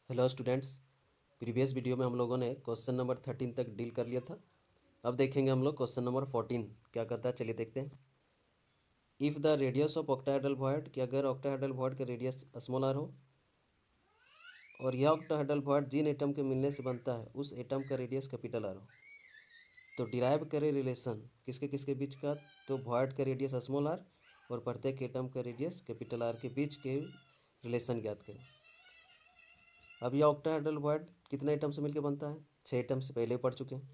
Hello students. Previous video में हम लोगों ने क्वेश्चन नंबर 13 तक डील कर लिया था। अब देखेंगे हम लोग क्वेश्चन नंबर 14 क्या कहता है। चलिए देखते हैं। If the radius of octahedral void, कि अगर ऑक्टाहेड्रल वॉइड का रेडियस स्मॉल आर हो और यह ऑक्टाहेड्रल वॉइड जिन एटम के मिलने से बनता है उस एटम का रेडियस कैपिटल आर हो, तो डिराइव करें रिलेशन किसके किसके बीच का। तो वॉइड का रेडियस स्मॉल आर और प्रत्येक एटम का रेडियस कैपिटल आर के बीच के रिलेशन ज्ञात करें। अब यह ऑक्टाहेड्रल वॉइड कितने एटम से मिलकर बनता है? 6 एटम से पहले पढ़ चुके हैं।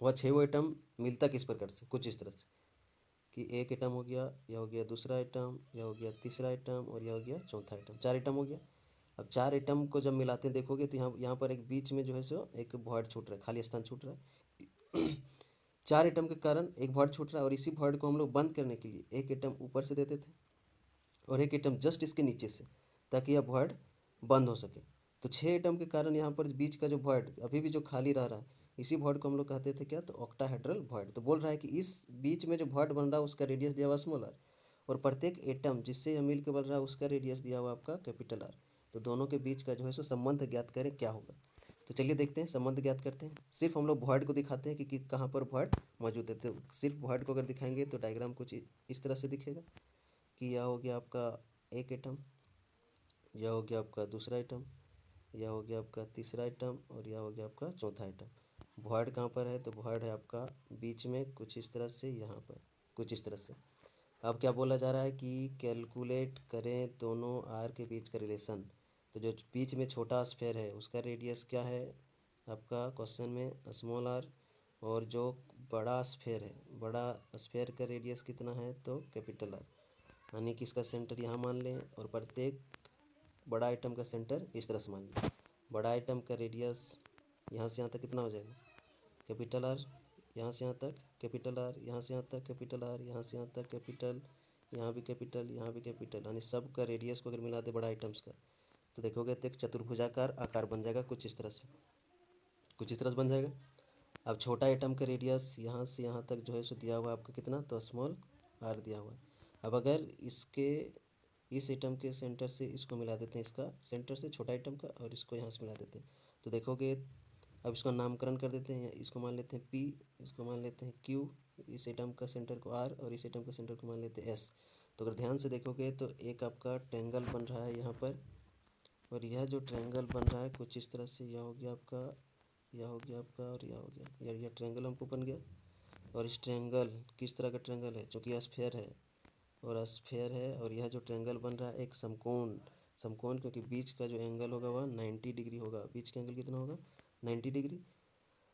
वह 6 एटम मिलता किस प्रकार से, कुछ इस तरह से कि एक एटम हो गया, यह हो गया दूसरा एटम, यह हो गया तीसरा एटम और यह हो गया चौथा एटम। 4 एटम हो गया। अब 4 एटम को जब मिलाते हैं देखोगे तो यहाँ पर एक बीच में जो है सो एक वॉइड छूट रहा है, खाली स्थान छूट रहा है। 4 एटम के कारण एक वॉइड छूट रहा है और इसी वॉइड को हम लोग बंद करने के लिए एक एटम ऊपर से देते थे और एक एटम जस्ट इसके नीचे से, ताकि यह वॉइड बंद हो सके। तो 6 एटम के कारण यहाँ पर बीच का जो वॉइड अभी भी जो खाली रह रहा है, इसी वॉइड को हम लोग कहते थे क्या, तो ऑक्टाहेड्रल वॉइड। तो बोल रहा है कि इस बीच में जो वॉइड बन रहा है उसका रेडियस दिया हुआ स्मॉल आर और प्रत्येक एटम जिससे यह मिल के बन रहा है उसका रेडियस दिया हुआ आपका कैपिटल आर। तो दोनों के बीच का जो है सो संबंध ज्ञात करें क्या होगा। तो चलिए देखते हैं, संबंध ज्ञात करते हैं। सिर्फ हम लोग वॉइड को दिखाते हैं कि कहाँ पर वॉइड मौजूद है। तो सिर्फ वॉइड को अगर दिखाएंगे तो डायग्राम कुछ इस तरह से दिखेगा कि यह हो गया आपका एक एटम, यह हो गया आपका दूसरा आइटम, यह हो गया आपका तीसरा आइटम और यह हो गया आपका चौथा आइटम। वॉइड कहाँ पर है? तो वॉइड है आपका बीच में कुछ इस तरह से, यहाँ पर कुछ इस तरह से। अब क्या बोला जा रहा है कि कैलकुलेट करें दोनों आर के बीच का रिलेशन। तो जो बीच में छोटा स्फेयर है उसका रेडियस क्या है आपका क्वेश्चन में? Small R. और जो बड़ा स्फेयर है, बड़ा स्फेयर का रेडियस कितना है? तो कैपिटल आर। यानी कि इसका सेंटर यहाँ मान लें और प्रत्येक बड़ा आइटम का सेंटर इस तरह से मान लें। बड़ा आइटम का रेडियस यहाँ से यहाँ तक कितना हो जाएगा? Capital R. यहाँ से यहाँ तक कैपिटल आर, यहाँ से यहाँ तक कैपिटल आर, यहाँ से यहाँ तक कैपिटल, यहाँ भी कैपिटल, यहाँ भी कैपिटल। यानी सब का रेडियस को अगर मिला दे बड़ा आइटम्स का तो देखोगे तो एक चतुर्भुजाकार आकार बन जाएगा, कुछ इस तरह से, कुछ इस तरह से बन जाएगा। अब छोटा आइटम का रेडियस यहाँ से यहाँ तक जो है सो दिया हुआ है आपका कितना, तो स्मॉल आर दिया हुआ है। अब अगर इसके इस एटम के सेंटर से इसको मिला देते हैं, इसका सेंटर से छोटा आइटम का, और इसको यहाँ से मिला देते हैं तो देखोगे। अब इसको नामकरण कर देते हैं, इसको मान लेते हैं पी, इसको मान लेते हैं क्यू, इस एटम का सेंटर को आर और इस एटम का सेंटर को मान लेते हैं एस। तो अगर ध्यान से देखोगे तो एक आपका ट्रायंगल बन रहा है यहाँ पर, और यह जो ट्रायंगल बन रहा है कुछ इस तरह से, यह हो गया आपका, यह हो गया आपका और यह हो गया, यह ट्रायंगल हमको बन गया। और इस ट्रायंगल किस तरह का ट्रायंगल है? चूँकि स्फेयर है और स्फेयर है, और यह जो ट्रायंगल बन रहा है एक समकोण, समकोण क्योंकि बीच का जो एंगल होगा वह 90 डिग्री होगा। बीच का एंगल कितना होगा? 90 डिग्री।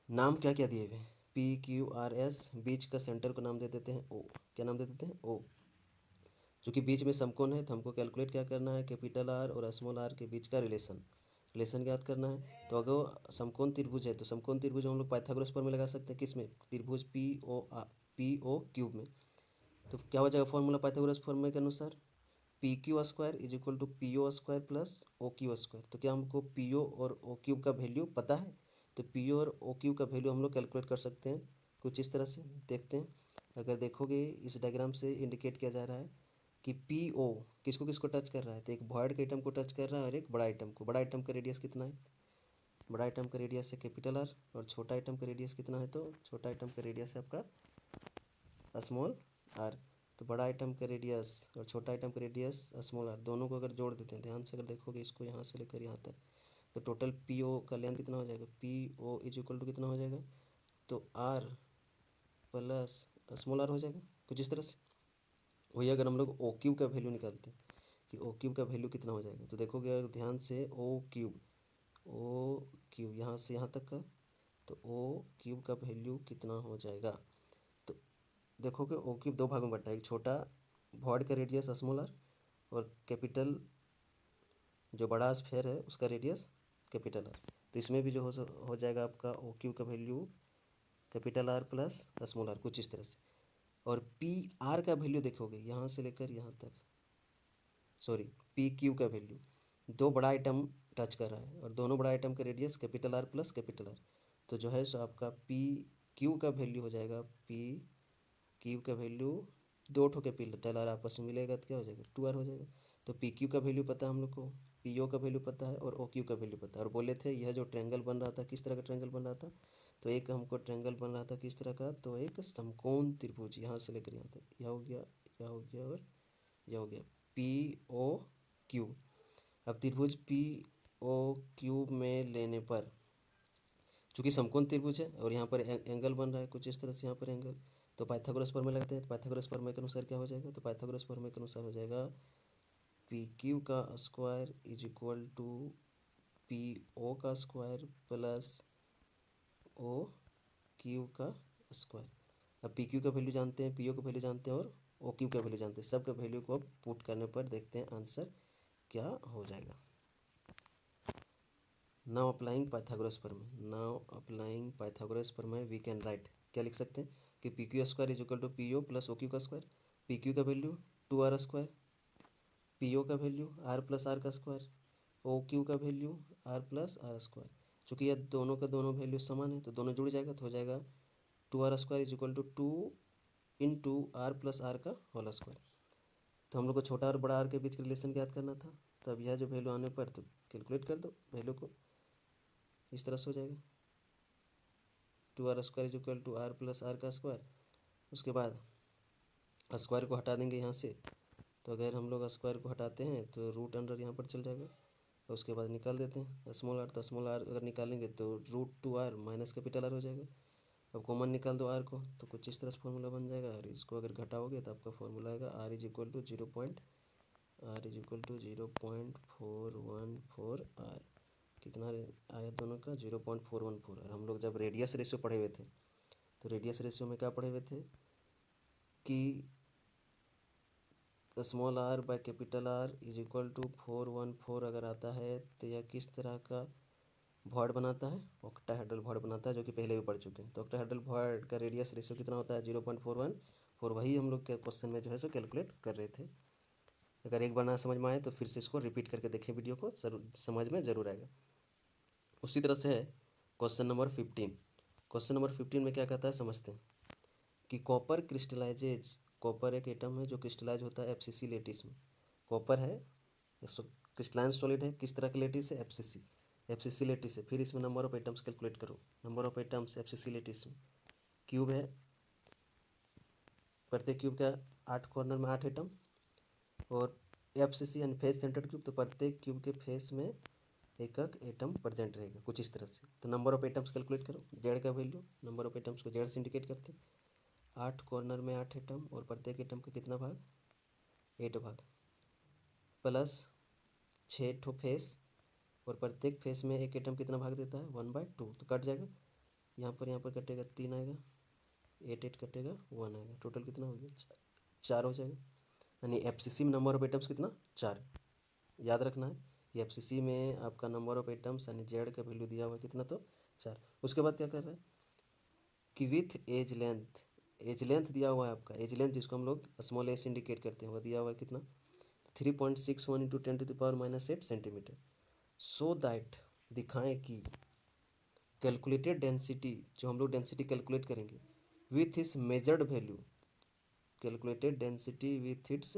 नाम क्या क्या दिए हुए हैं? P Q R S. बीच का सेंटर को नाम दे देते हैं ओ। क्या नाम दे देते हैं? ओ। चूँकि बीच में समकोण है तो हमको कैलकुलेट क्या करना है? कैपिटल आर और स्मॉल आर के बीच का रिलेशन, रिलेशन ज्ञात करना है। तो अगर समकोण त्रिभुज है तो समकोण त्रिभुज हम लोग पाइथागोरस पर में लगा सकते हैं। किस में? त्रिभुज पी ओ क्यूब में। तो क्या हो जाएगा फॉर्मूला पाइथागोरस फॉर्मूले के अनुसार? P Q square is equal to P O square plus O Q square. तो क्या हमको पी ओ और ओ क्यूब का वैल्यू पता है? तो पी ओ और ओ क्यूब का वैल्यू हम लोग कैलकुलेट कर सकते हैं कुछ इस तरह से। देखते हैं, अगर देखोगे इस डायग्राम से इंडिकेट किया जा रहा है कि पी ओ किसको किसको टच कर रहा है, तो एक वॉइड के आइटम को टच कर रहा है और एक बड़ा आइटम को। बड़ा आइटम का रेडियस कितना है? बड़ा आइटम का रेडियस है कैपिटल आर और छोटा आइटम का रेडियस कितना है? तो छोटा आइटम का रेडियस है आपका स्मॉल आर। तो बड़ा आइटम का रेडियस और छोटा आइटम का रेडियस स्मॉल आर, दोनों को अगर जोड़ देते हैं, ध्यान से अगर देखोगे इसको यहाँ से लेकर यहाँ तक, तो टोटल पी ओ का लेंथ कितना हो जाएगा? P O is equal to कितना हो जाएगा? तो आर प्लस स्मॉल आर हो जाएगा, कुछ इस तरह से। वही अगर हम लोग ओ क्यूब का वैल्यू निकालते हैं कि ओ क्यूब का वैल्यू कितना हो जाएगा, तो देखोगे अगर ध्यान से ओ क्यूब यहाँ से यहाँ तक का, तो ओ क्यूब का वैल्यू कितना हो जाएगा? तो देखोगे ओ क्यूब दो भाग में बटा है, एक छोटा वॉइड का रेडियस स्मॉल आर और कैपिटल जो बड़ा स्फेयर है उसका रेडियस कैपिटल आर। तो इसमें भी जो हो जाएगा आपका ओ क्यू का value capital R plus small R, कुछ इस तरह से। और पी आर का वैल्यू देखोगे यहाँ से लेकर यहाँ तक, सॉरी पी क्यू का वैल्यू, दो बड़ा आइटम टच कर रहा है और दोनों बड़ा आइटम का radius capital R plus capital R. तो जो है सो आपका पी क्यू का वैल्यू हो जाएगा, पी क्यू का वैल्यू दो ठो कैपिटल आर आपस में मिलेगा तो क्या हो जाएगा? 2 आर हो जाएगा। तो पी क्यू का वैल्यू पता है हम लोग को, पी ओ का वैल्यू पता है और ओ क्यू का वैल्यू पता है। और बोले थे यह जो ट्रायंगल बन रहा था किस तरह का ट्रायंगल बन रहा था, तो एक हमको ट्रायंगल बन रहा था किस तरह का, तो एक समकोण त्रिभुज, यहाँ से लेकर यहाँ तक, यह हो गया, यह हो गया और यह हो गया, पी ओ क्यू। अब त्रिभुज पी ओ क्यू में लेने पर, चूंकि समकोण त्रिभुज है और यहाँ पर एंगल बन रहा है कुछ इस तरह से, यहाँ पर एंगल, तो पाइथागोरस प्रमेय लगाते हैं। तो पाइथागोरस प्रमेय के अनुसार क्या हो जाएगा, तो पाइथागोरस प्रमेय के अनुसार हो जाएगा पी क्यू का square is equal to P O का स्क्वायर प्लस ओ क्यू का स्क्वायर। अब पी क्यू का वैल्यू जानते हैं, पी ओ का वैल्यू जानते हैं और ओ क्यू का वैल्यू जानते हैं, सब का वैल्यू को अब पुट करने पर देखते हैं आंसर क्या हो जाएगा। नाउ अप्लाइंग पाइथागोरस प्रमेय, नाउ अप्लाइंग पाइथागोरस प्रमेय वी कैन राइट, क्या लिख सकते हैं कि P Q square is equal to P O plus O Q का स्क्वायर। पी क्यू का value 2r square, P O का वैल्यू आर प्लस आर का स्क्वायर, ओ क्यू का value R plus R square. चूँकि यह दोनों का दोनों वैल्यू समान है तो दोनों जुड़ जाएगा, तो हो जाएगा 2r square is equal to 2 × R plus R का होल स्क्वायर। तो हम लोग को छोटा और बड़ा आर के बीच का रिलेशन ज्ञात करना था, तो अब यह जो वैल्यू आने पर तो कैलकुलेट कर दो वैल्यू को, इस तरह से हो जाएगा 2r square is equal to R plus R का स्क्वायर। उसके बाद स्क्वायर को हटा देंगे यहाँ से, तो अगर हम लोग स्क्वायर को हटाते हैं तो रूट अंडर यहाँ पर चल जाएगा। और उसके बाद निकाल देते हैं स्मॉल आर, तो स्मॉल आर अगर निकालेंगे तो √2r माइनस कैपिटल आर हो जाएगा। अब कॉमन निकाल दो आर को, तो कुछ इस तरह से फॉर्मूला बन जाएगा। और इसको अगर घटाओगे तो आपका फॉर्मूला आएगा r is equal to 0.414 r। कितना आया दोनों का 0.414। और हम लोग जब रेडियस रेशियो पढ़े हुए थे, तो रेडियस रेशियो में क्या पढ़े हुए थे कि small R by capital R is equal to 414 अगर आता है तो यह किस तरह का भॉइड बनाता है, ऑक्टाहेड्रल भॉइड बनाता है, जो कि पहले भी पढ़ चुके हैं। तो ऑक्टाहेड्रल भॉइड का रेडियस रेशियो कितना होता है 0.414, वही हम लोग के क्वेश्चन में जो है सो कैलकुलेट कर रहे थे। अगर एक बार ना समझ में आए तो फिर से इसको रिपीट करके देखें वीडियो को, समझ में ज़रूर आएगा। उसी तरह से है क्वेश्चन नंबर 15। क्वेश्चन नंबर 15 में क्या कहता है समझते हैं कि कॉपर क्रिस्टलाइजेज, कॉपर एक एटम है जो क्रिस्टलाइज होता है एफसीसी लेटिस में। कॉपर है क्रिस्टलाइन सॉलिड है, किस तरह की लेटिस है, एफसीसी लेटिस है। फिर इसमें नंबर ऑफ एटम्स कैलकुलेट करो, number of atoms FCC lattice में। क्यूब है, प्रत्येक क्यूब का 8 कॉर्नर में 8 एटम, और एफसीसी यानी फेस सेंटर्ड क्यूब, तो प्रत्येक क्यूब के फेस में एक एक एटम प्रेजेंट रहेगा कुछ इस तरह से। तो नंबर ऑफ एटम्स कैलकुलेट करो, जेड का वैल्यू, नंबर ऑफ एटम्स को जेड से इंडिकेट करते हैं। 8 कॉर्नर में 8 एटम और प्रत्येक एटम का कितना भाग, 8 भाग, प्लस 6 ठो फेस, और प्रत्येक फेस में एक एटम कितना भाग देता है 1/2, तो कट जाएगा। यहाँ पर कटेगा 3 आएगा, 8 कटेगा 1 आएगा, टोटल कितना हो गया 4 हो जाएगा। यानी एफसीसी में नंबर ऑफ एटम्स कितना 4, याद रखना है। ये एफसीसी में आपका नंबर ऑफ एटम्स यानी जेड का वैल्यू दिया हुआ है कितना, तो 4। उसके बाद क्या कर रहा है कि with edge length, edge length दिया हुआ है आपका, एज लेंथ जिसको हम लोग स्मॉल ए से इंडिकेट करते हैं, वह दिया हुआ है कितना 3.61 × 10⁻⁸ सेंटीमीटर। सो दैट, दिखाएं कि कैलकुलेटेड डेंसिटी, जो हम लोग डेंसिटी कैलकुलेट करेंगे विथ इस measured value, calculated density with its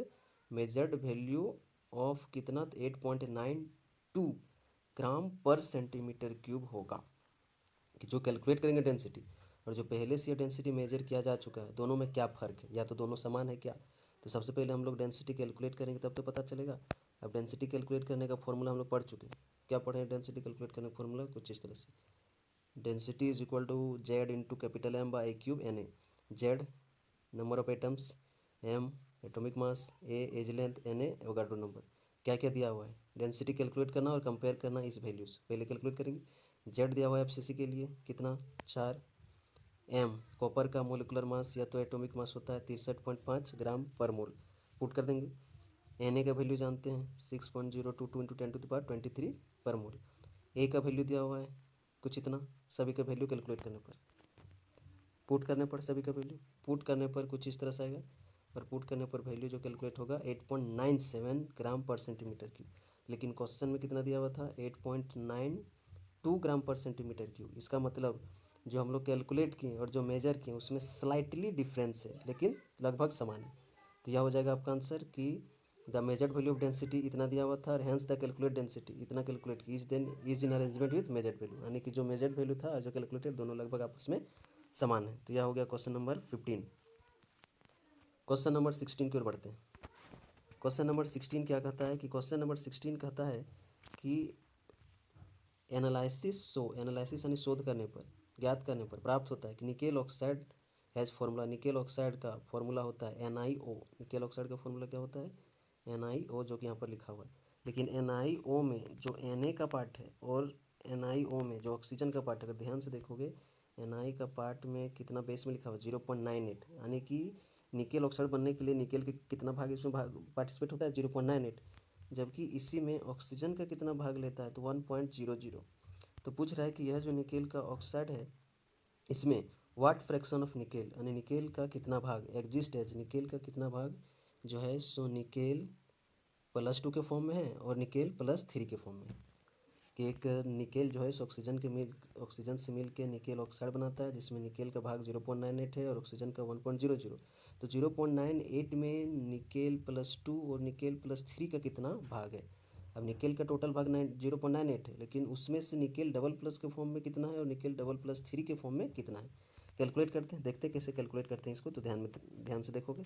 measured value of कितना, 8.92 ग्राम पर सेंटीमीटर क्यूब होगा। कि जो कैलकुलेट करेंगे डेंसिटी और जो पहले से डेंसिटी मेजर किया जा चुका है, दोनों में क्या फ़र्क है, या तो दोनों समान है क्या। तो सबसे पहले हम लोग डेंसिटी कैलकुलेट करेंगे तब तो पता चलेगा। अब डेंसिटी कैलकुलेट करने का फॉर्मूला हम लोग पढ़ चुके हैं, क्या पढ़े हैं डेंसिटी कैलकुलेट करने का फॉर्मूला कुछ इस तरह से, density is equal to Z into capital M by cube N A. Z number of atoms, M atomic mass, A edge length, N A Avogadro number. क्या क्या दिया हुआ है, डेंसिटी कैलकुलेट करना और कंपेयर करना इस वैल्यूज, पहले कैलकुलेट करेंगे। जेड दिया हुआ है एफसीसी के लिए कितना 4, एम कॉपर का मोलिकुलर मास या तो एटॉमिक मास होता है 63.5 ग्राम पर मोल, पुट कर देंगे। एन ए का वैल्यू जानते हैं 6.022 × 10⁻23 पर मोल। ए का वैल्यू दिया हुआ है कुछ इतना, सभी का वैल्यू कैलकुलेट करने पर, पुट करने पर सभी का वैल्यू, पुट करने पर कुछ इस तरह से आएगा। और पुट करने पर वैल्यू जो कैलकुलेट होगा 8.97 ग्राम पर सेंटीमीटर क्यूब। लेकिन क्वेश्चन में कितना दिया हुआ था 8.92 ग्राम पर सेंटीमीटर क्यूब। इसका मतलब जो हम लोग कैलकुलेट किए और जो मेजर किए उसमें स्लाइटली डिफरेंस है, लेकिन लगभग समान है। तो यह हो जाएगा आपका आंसर कि the measured value of density इतना दिया हुआ था और हैंस द कैलकुलेट डेंसिटी इतना कैलकुलेट की is in arrangement with measured value, यानी कि जो मेजर्ड वैल्यू था और जो कैलकुलेटेड दोनों लगभग आपस में समान है। तो यह हो गया क्वेश्चन नंबर 15। क्वेश्चन नंबर 16 की ओर बढ़ते हैं। क्वेश्चन नंबर 16 क्या कहता है कि क्वेश्चन नंबर 16 कहता है कि एनालिसिस यानी शोध करने पर, ज्ञात करने पर प्राप्त होता है कि nickel oxide has formula, nickel oxide का फॉर्मूला होता है NiO। निकेल ऑक्साइड का फॉर्मूला क्या होता है NiO, जो कि यहाँ पर लिखा हुआ है। लेकिन NiO में जो Na का पार्ट है और NiO में जो ऑक्सीजन का पार्ट है, अगर ध्यान से देखोगे Na का पार्ट में कितना बेस में लिखा हुआ है 0.98, यानी कि निकेल ऑक्साइड बनने के लिए निकेल के कितना भाग इसमें भाग पार्टिसिपेट होता है 0.98, जबकि इसी में ऑक्सीजन का कितना भाग लेता है तो 1.00। तो पूछ रहा है कि यह जो निकेल का ऑक्साइड है इसमें व्हाट फ्रैक्शन ऑफ निकेल, यानी निकेल का कितना भाग एग्जिस्ट एज, निकेल का कितना भाग जो है सो निकेल +2 के फॉर्म में है और निकेल +3 के फॉर्म में है। कि एक निकेल जो है इस ऑक्सीजन से मिल के निकेल ऑक्साइड बनाता है, जिसमें निकेल का भाग 0.98 है और ऑक्सीजन का 1.00। तो 0.98 में निकेल +2 और निकेल +3 का कितना भाग है। अब निकेल का टोटल भाग 0.98 है, लेकिन उसमें से निकेल डबल प्लस के फॉर्म में कितना है और निकेल डबल +3 के फॉर्म में कितना है। कैलकुलेट करते हैं, देखते हैं कैसे कैलकुलेट करते हैं इसको। तो ध्यान से देखोगे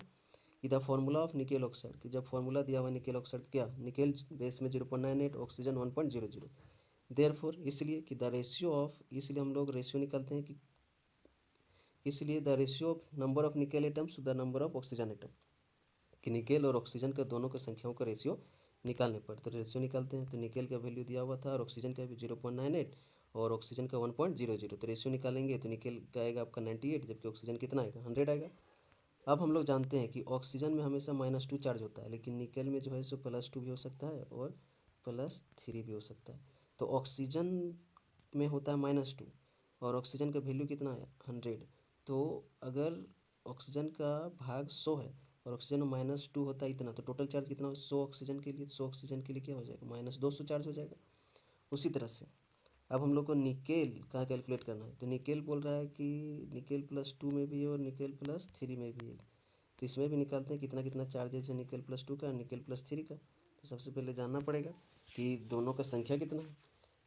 कि the formula of nickel oxide, कि जब फॉर्मूला दिया हुआ निकेल ऑक्साइड क्या, निकेल बेस में 0.98, ऑक्सीजन 1.00। देयरफॉर इसलिए कि द रेशियो ऑफ, इसलिए हम लोग रेशियो निकालते हैं कि इसलिए the ratio of number of nickel atoms to the number of oxygen atom, कि निकेल और ऑक्सीजन का दोनों के संख्याओं का रेशियो निकालने पर, तो रेशियो निकालते हैं। तो निकेल का वैल्यू दिया हुआ था और ऑक्सीजन का भी 0.98 और ऑक्सीजन का 1.00, तो रेशियो निकालेंगे तो निकेल का आएगा आपका 98, जबकि ऑक्सीजन कितना आएगा 100 आएगा। अब हम लोग जानते हैं कि ऑक्सीजन में हमेशा -2 चार्ज होता है, लेकिन निकेल में जो है सो +2 भी हो सकता है और +3 भी हो सकता है। तो ऑक्सीजन में होता है -2 और ऑक्सीजन का वैल्यू कितना है 100। तो अगर ऑक्सीजन का भाग 100 है और ऑक्सीजन में -2 होता है इतना, तो टोटल चार्ज कितना हो 100 ऑक्सीजन के लिए, 100 ऑक्सीजन के लिए क्या हो जाएगा -200 चार्ज हो जाएगा। उसी तरह से अब हम लोग को निकेल का कैलकुलेट करना है। तो निकेल बोल रहा है कि निकेल +2 में भी है और निकेल +3 में भी है, तो इसमें भी निकालते हैं कितना कितना चार्जेज है निकेल +2 का निकेल +3 का। तो सबसे पहले जानना पड़ेगा कि दोनों का संख्या कितना है।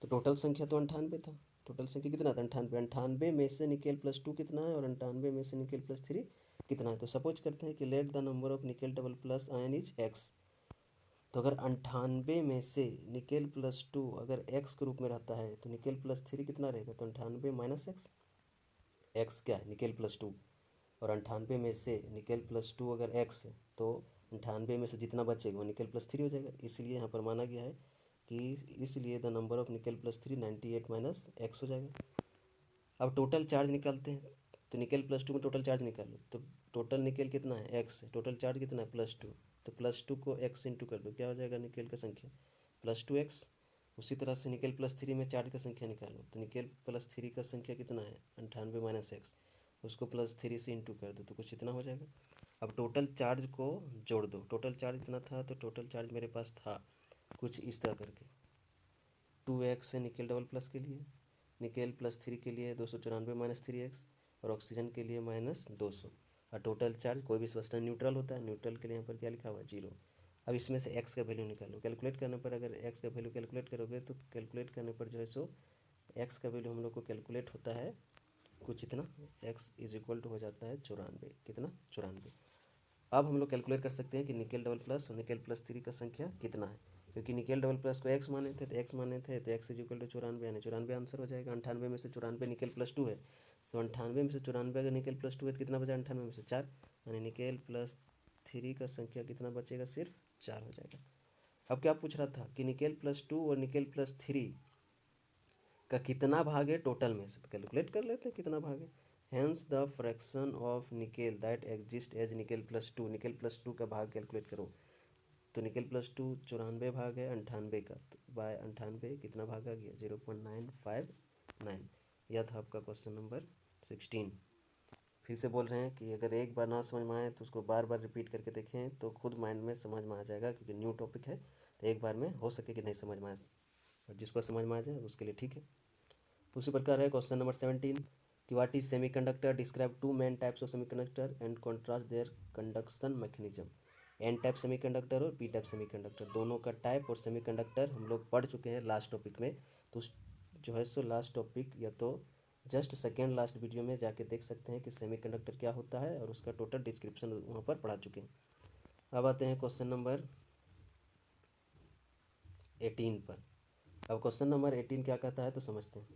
तो टोटल संख्या तो 98 था, टोटल संख्या कितना था 98, 98 में से निकेल +2 कितना है और 98 में से निकेल +3 कितना है। तो सपोज करते हैं कि let the number of nickel double plus ion is x। तो अगर 98 में से निकेल +2 अगर x के रूप में रहता है तो निकेल +3 कितना रहेगा, तो 98 - x, x क्या है निकेल +2, और 98 में से निकेल +2 अगर x है तो 98 में से जितना बचेगा वो निकेल +3 हो जाएगा। इसलिए यहाँ पर माना गया है कि इसलिए the number of nickel +3 98 - x हो जाएगा। अब टोटल चार्ज निकालते हैं। तो निकेल +2 में टोटल चार्ज निकालो, तो टोटल निकेल कितना है x है, टोटल चार्ज कितना है +2, तो +2 को x इंटू कर दो, क्या हो जाएगा निकेल का संख्या +2x। उसी तरह से निकेल +3 में चार्ज का संख्या निकालो, तो निकेल +3 का संख्या कितना है 98 - x, उसको +3 से इंटू कर दो तो कुछ इतना हो जाएगा। अब टोटल चार्ज को जोड़ दो, टोटल चार्ज कितना था, तो टोटल चार्ज मेरे पास था कुछ इस तरह करके 2x है निकेल डबल प्लस के लिए, निकेल +3 के लिए 294 - 3x और ऑक्सीजन के लिए -200। और टोटल चार्ज कोई भी सब्सटेंस न्यूट्रल होता है, न्यूट्रल के लिए यहाँ पर क्या लिखा हुआ है 0। अब इसमें से x का वैल्यू निकालो, कैलकुलेट करने पर अगर x का वैल्यू कैलकुलेट करोगे तो कैलकुलेट करने पर जो है सो x का वैल्यू हम लोग को कैलकुलेट होता है कुछ इतना, x = हो जाता है 94, कितना 94। अब हम लोग कैलकुलेट कर सकते हैं कि निकेल डबल प्लस और निकेल +3 का संख्या कितना है, क्योंकि निकेल डबल प्लस को x माने थे तो x माने थे तो x = 94, यानी 94 आंसर हो जाएगा। 98 में से 94 निकेल +2 है, तो 98 में से 94 अगर निकेल +2 है तो कितना बचा 98 में से 4, यानी निकेल +3 का संख्या कितना बचेगा सिर्फ 4 हो जाएगा। अब क्या पूछ रहा था कि निकेल +2 और निकेल +3 का कितना भाग है टोटल में से, तो कैलकुलेट कर लेते हैं कितना भाग है। Hence the fraction of nickel that exist as nickel +2, nickel +2 का भाग कैलकुलेट करो। तो निकेल +2 94 भाग है 98 का, तो बाय 98 कितना भाग आ गया 0.959। यह था आपका क्वेश्चन नंबर 16। फिर से बोल रहे हैं कि अगर एक बार ना समझ में आए तो उसको बार बार रिपीट करके देखें तो खुद माइंड में समझ में आ जाएगा, क्योंकि न्यू टॉपिक है तो एक बार में हो सके कि नहीं समझ में आए, और जिसको समझ में आ जाए उसके लिए ठीक है। उसी प्रकार है क्वेश्चन नंबर 17 कि what is semiconductor, describe 2 main types of semiconductor and contrast their conduction mechanism. N type semiconductor और पी टाइप सेमीकंडक्टर दोनों का टाइप और सेमीकंडक्टर हम लोग पढ़ चुके हैं लास्ट टॉपिक में। तो जो है सो लास्ट टॉपिक या तो जस्ट सेकेंड लास्ट वीडियो में जाके देख सकते हैं कि सेमीकंडक्टर क्या होता है, और उसका टोटल डिस्क्रिप्शन वहाँ पर पढ़ा चुके हैं। अब आते हैं क्वेश्चन नंबर 18 पर। अब क्वेश्चन नंबर 18 क्या कहता है तो समझते हैं।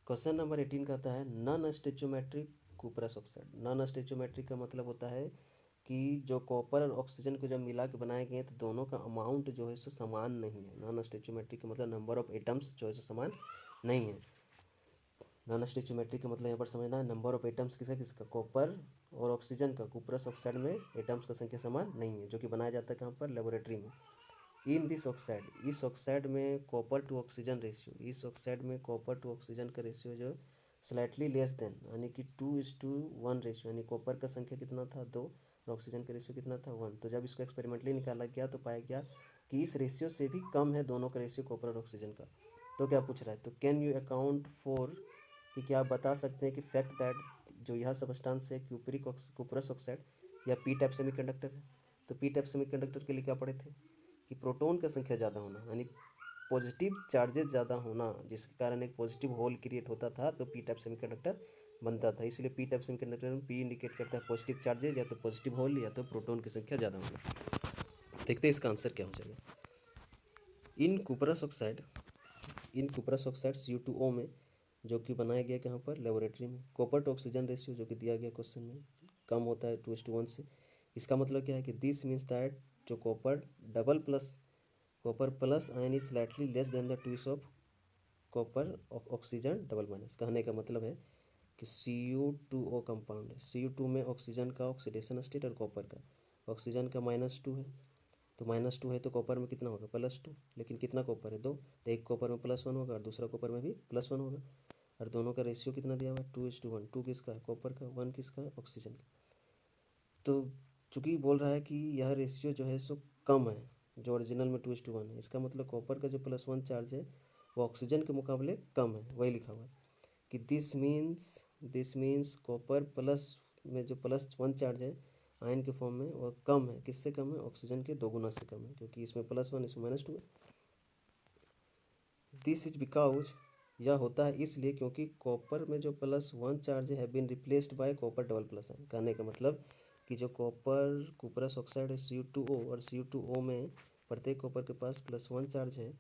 क्वेश्चन नंबर 18 कहता है non stoichiometric cuprous oxide. Non stoichiometric का मतलब होता है कि जो कॉपर और ऑक्सीजन को जब मिला के बनाए गए तो दोनों का अमाउंट जो है सो समान नहीं है। नॉन स्टेचोमेट्रिक का मतलब नंबर ऑफ एटम्स जो है सो समान नहीं है। नॉन स्टेचोमेट्रिक का मतलब यहाँ पर समझना है नंबर ऑफ एटम्स किसका किसका, कॉपर और ऑक्सीजन का कुपरस ऑक्साइड में एटम्स का संख्या समान नहीं है, जो कि बनाया जाता है कहाँ पर, लेबोरेटरी में। इन दिस ऑक्साइड, इस ऑक्साइड में कॉपर टू ऑक्सीजन रेशियो, इस ऑक्साइड में कॉपर टू ऑक्सीजन का रेशियो जो स्लाइटली लेस देन यानी कि 2:1 रेशियो, यानी कॉपर का संख्या कितना था 2 और ऑक्सीजन का रेशियो कितना था 1। तो जब इसको एक्सपेरिमेंटली निकाला गया तो पाया गया कि इस रेशियो से भी कम है दोनों का रेशियो कॉपर और ऑक्सीजन का। तो क्या पूछ रहा है, तो कैन यू अकाउंट फॉर, कि क्या आप बता सकते हैं कि फैक्ट दैट जो यह सबस्टांस है कुपरस ऑक्साइड या पी टाइप सेमीकंडक्टर है। तो पी टाइप सेमीकंडक्टर के लिए क्या पढ़े थे कि प्रोटॉन का संख्या ज़्यादा होना, यानी पॉजिटिव चार्जेस ज़्यादा होना, जिसके कारण एक पॉजिटिव होल क्रिएट होता था तो पी टाइप सेमीकंडक्टर बनता था। इसलिए पी टाइप सेमीकंडक्टर में पी इंडिकेट करता है पॉजिटिव चार्जेस, या तो पॉजिटिव होल या तो प्रोटॉन की संख्या ज़्यादा होना। देखते हैं इसका आंसर क्या हो जाएगा। इन कुपरस ऑक्साइड Cu2O में, जो कि बनाया गया कहाँ पर, लेबोरेटरी में, कॉपर टू ऑक्सीजन रेशियो जो कि दिया गया क्वेश्चन में कम होता है 2:1 से। इसका मतलब क्या है कि दिस मीन्स दैट जो copper plus ion is slightly less than the twice of copper oxygen double minus. कहने का मतलब है कि Cu2O कंपाउंड है, Cu2 में ऑक्सीजन का ऑक्सीडेशन स्टेट और कॉपर का, ऑक्सीजन का -2 है, तो -2 है तो कॉपर में कितना होगा +2, लेकिन कितना कॉपर है 2, तो एक कॉपर में +1 होगा और दूसरा कॉपर में भी +1 होगा, और दोनों का रेशियो कितना दिया हुआ है 2:1। 2 किसका है, कॉपर का, 1 किसका है, ऑक्सीजन का। तो चूंकि बोल रहा है कि यह रेशियो जो है सो कम है, जो ओरिजिनल में 2:1 है, इसका मतलब कॉपर का जो +1 चार्ज है वो ऑक्सीजन के मुकाबले कम है, वही लिखा हुआ है कि दिस मीन्स कॉपर प्लस में जो +1 चार्ज है आयन के फॉर्म में वह कम है, किससे कम है, ऑक्सीजन के 2 गुना से कम है, क्योंकि इसमें +1 इसमें -2 है। दिस इज बिकॉज, यह होता है इसलिए क्योंकि कॉपर में जो +1 चार्ज है been replaced by copper double plus ion. कहने का मतलब कि जो कॉपर कुपरस ऑक्साइड है Cu2O, और Cu2O में प्रत्येक कॉपर के पास +1 चार्ज है,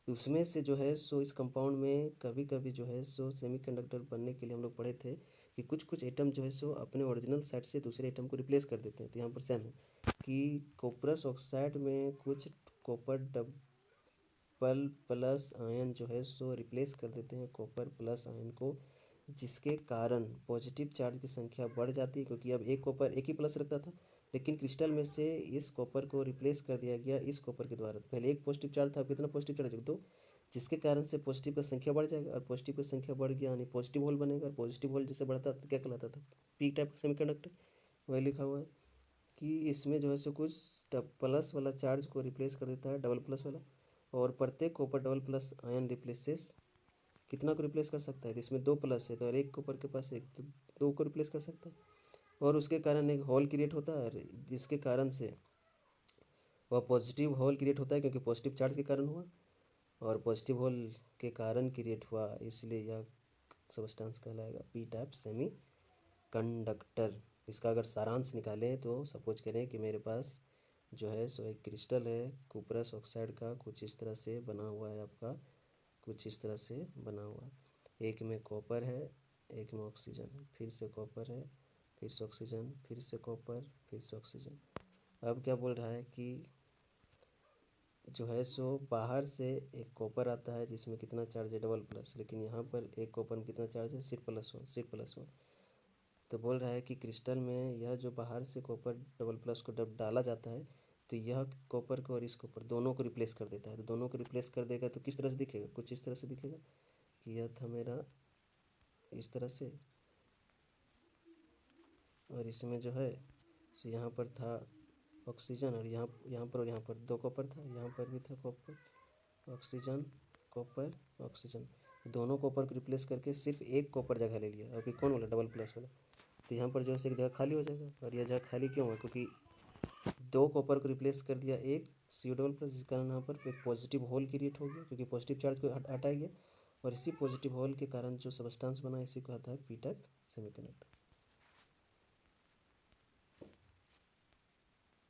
उसमें से जो है सो इस कंपाउंड में कभी कभी जो है सो सेमीकंडक्टर बनने के लिए हम लोग पढ़े थे कि कुछ कुछ एटम जो है सो अपने ओरिजिनल साइड से दूसरे एटम को रिप्लेस कर देते हैं। तो यहाँ पर सेम है कि कॉपरस ऑक्साइड में कुछ कॉपर डबल प्लस आयन जो है सो रिप्लेस कर देते हैं कॉपर प्लस आयन को, जिसके कारण पॉजिटिव चार्ज की संख्या बढ़ जाती है, क्योंकि अब एक कॉपर एक ही प्लस रखता था, लेकिन क्रिस्टल में से इस कॉपर को रिप्लेस कर दिया गया इस कॉपर के द्वारा। पहले एक पॉजिटिव चार्ज था, कितना पॉजिटिव चार्ज, 2, जिसके कारण से पॉजिटिव का संख्या बढ़ जाएगा, और पॉजिटिव की संख्या बढ़ गया यानी पॉजिटिव होल बनेगा, और पॉजिटिव होल जैसे बढ़ता था तो क्या कहलाता था, पी टाइप का सेमीकंडक्टर। वही लिखा हुआ है कि इसमें जो है सो कुछ प्लस वाला चार्ज को रिप्लेस कर देता है डबल प्लस वाला, और प्रत्येक copper double plus ion replaces कितना को रिप्लेस कर सकता है, इसमें 2 प्लस है तो और एक कॉपर के पास एक, तो 2 को रिप्लेस कर सकता है, और उसके कारण एक होल क्रिएट होता है, जिसके कारण से वह पॉजिटिव होल क्रिएट होता है, क्योंकि पॉजिटिव चार्ज के कारण हुआ, और पॉजिटिव होल के कारण क्रिएट हुआ, इसलिए यह सब्सटेंस कहलाएगा पी टाइप सेमी कंडक्टर। इसका अगर सारांश निकालें तो सपोज करें कि मेरे पास जो है सो एक क्रिस्टल है कुपरस ऑक्साइड का, कुछ इस तरह से बना हुआ है आपका, कुछ इस तरह से बना हुआ है, एक में कॉपर है, एक में ऑक्सीजन, फिर से कॉपर है, फिर से ऑक्सीजन, फिर से कॉपर, फिर से ऑक्सीजन। अब क्या बोल रहा है कि जो है सो बाहर से एक कॉपर आता है जिसमें कितना चार्ज है डबल प्लस, लेकिन यहाँ पर एक कॉपर में कितना चार्ज है सिर्फ +1। तो बोल रहा है कि क्रिस्टल में यह जो बाहर से कॉपर डबल प्लस को जब डाला जाता है तो यह कॉपर को और इस कॉपर दोनों को रिप्लेस कर देता है। तो दोनों को रिप्लेस कर देगा तो किस तरह से दिखेगा, कुछ इस तरह से दिखेगा कि यह था मेरा इस तरह से, और इसमें जो है सो यहाँ पर था ऑक्सीजन, और यहाँ पर और यहाँ पर 2 कॉपर था, यहाँ पर भी था कॉपर ऑक्सीजन कॉपर ऑक्सीजन, दोनों कॉपर को रिप्लेस करके सिर्फ एक कॉपर जगह ले लिया, अभी कौन वाला, डबल प्लस वाला। तो यहाँ पर जो है एक जगह खाली हो जाएगा, और यह जगह खाली क्यों हुआ, क्योंकि दो कॉपर को रिप्लेस कर दिया एक CO डबल प्लस, जिसके कारण यहाँ पर एक पॉजिटिव होल क्रिएट हो गया क्योंकि पॉजिटिव चार्ज को हटाया गया, और इसी पॉजिटिव होल के कारण जो सबस्टांस बना इसी को आता है पी टाइप सेमीकंडक्टर।